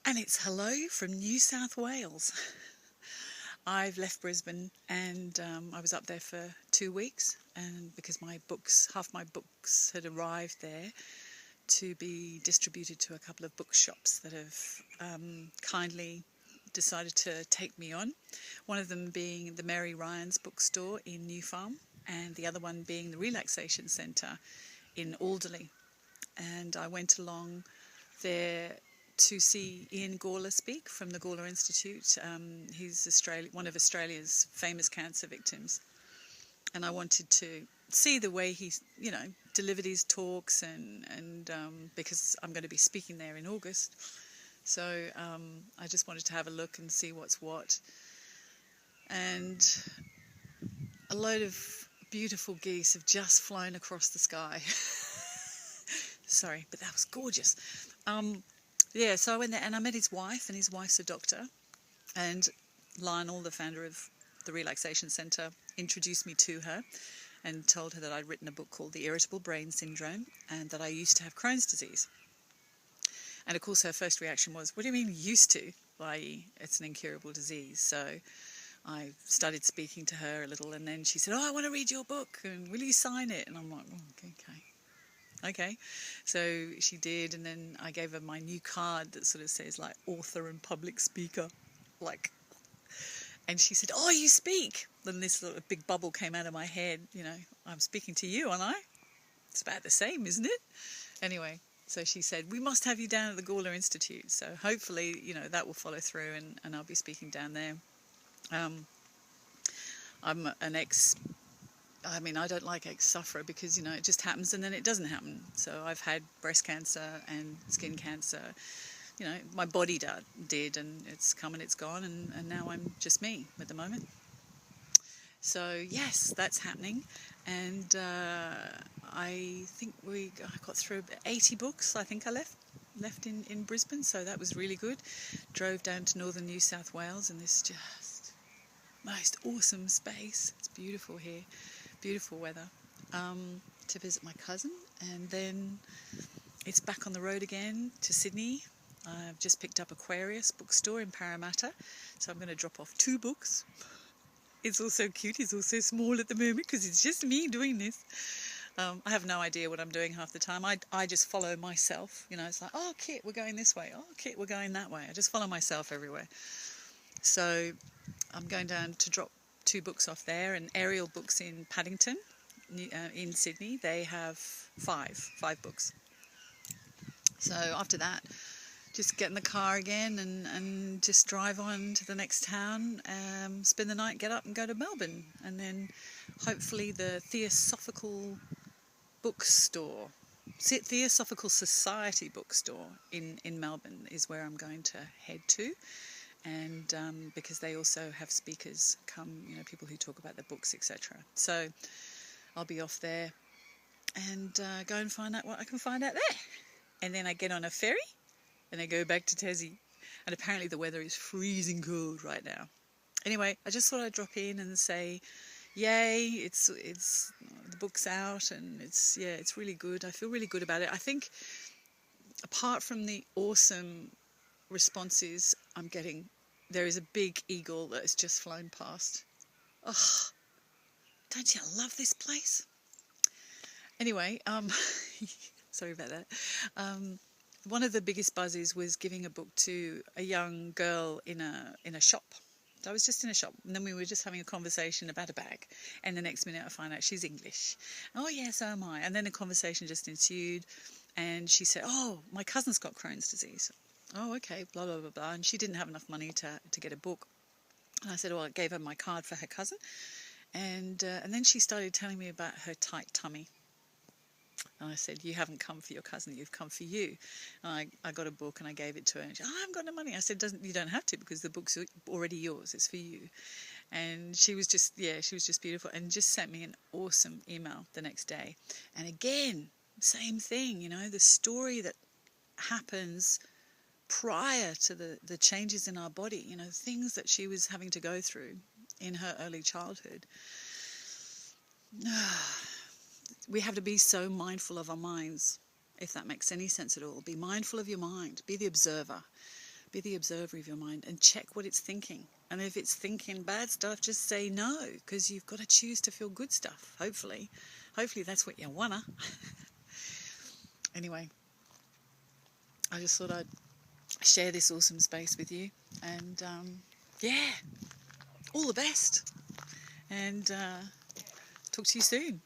And it's hello from New South Wales. I've left Brisbane and I was up there for 2 weeks, and because half my books had arrived there to be distributed to a couple of bookshops that have kindly decided to take me on. One of them being the Mary Ryan's bookstore in New Farm, and the other one being the Relaxation Centre in Alderley. And I went along there to see Ian Gawler speak from the Gawler Institute. He's one of Australia's famous cancer victims. And I wanted to see the way he, delivered his talks, and because I'm going to be speaking there in August. So I just wanted to have a look and see what's what. And a load of beautiful geese have just flown across the sky. Sorry, but that was gorgeous. So I went there and I met his wife, and his wife's a doctor. And Lionel, the founder of the Relaxation Centre, introduced me to her and told her that I'd written a book called The Irritable Brain Syndrome and that I used to have Crohn's disease. And of course her first reaction was, what do you mean used to? i.e. it's an incurable disease. So I started speaking to her a little, and then she said, I want to read your book, and will you sign it? And I'm like, okay. So she did, and then I gave her my new card that sort of says like author and public speaker, and she said, you speak. Then this little big bubble came out of my head, I'm speaking to you, aren't I? It's about the same, isn't it? Anyway, so she said, we must have you down at the Gawler Institute. So hopefully, that will follow through, and I'll be speaking down there. I'm an I don't like ex-sufferer because, it just happens and then it doesn't happen. So I've had breast cancer and skin cancer. My body did, and it's come and it's gone, and now I'm just me at the moment. So yes, that's happening, and I think I got through 80 books. I think I left in Brisbane, so that was really good. Drove down to northern New South Wales in this just most awesome space. It's beautiful here, beautiful weather, to visit my cousin, and then it's back on the road again to Sydney. I've just picked up Aquarius bookstore in Parramatta, so I'm going to drop off 2 books. It's also cute. It's also small at the moment because it's just me doing this. I have no idea what I'm doing half the time. I just follow myself. It's like, Kit, we're going this way. Kit, we're going that way. I just follow myself everywhere. So I'm going down to drop 2 books off there, and Ariel Books in Paddington, in Sydney, they have 5 books. So after that, just get in the car again and just drive on to the next town, spend the night, get up and go to Melbourne. And then hopefully the Theosophical Society bookstore in Melbourne is where I'm going to head to. And because they also have speakers come, people who talk about the books, etc. So I'll be off there and go and find out what I can find out there. And then I get on a ferry and I go back to Tassie. And apparently the weather is freezing cold right now. Anyway, I just thought I'd drop in and say, yay, it's the book's out, and it's really good. I feel really good about it. I think apart from the awesome responses I'm getting, there is a big eagle that has just flown past. Don't you love this place? Anyway, sorry about that. One of the biggest buzzes was giving a book to a young girl in a shop. So I was just in a shop, and then we were just having a conversation about a bag, and the next minute I find out she's English. Oh yeah, so am I. And then the conversation just ensued, and she said, my cousin's got Crohn's disease. Oh, okay, blah, blah, blah, blah. And she didn't have enough money to get a book. And I said, I gave her my card for her cousin. And then she started telling me about her tight tummy. And I said, you haven't come for your cousin, you've come for you. And I got a book and I gave it to her. And she said, I haven't got no money. I said, you don't have to, because the book's already yours. It's for you. And she was just beautiful, and just sent me an awesome email the next day. And again, same thing, the story that happens prior to the changes in our body, things that she was having to go through in her early childhood. We have to be so mindful of our minds, if that makes any sense at all. Be mindful of your mind. Be the observer. Be the observer of your mind and check what it's thinking. And if it's thinking bad stuff, just say no, because you've got to choose to feel good stuff, hopefully. Hopefully that's what you wanna. Anyway, I just thought I'd share this awesome space with you. And yeah, all the best. And talk to you soon.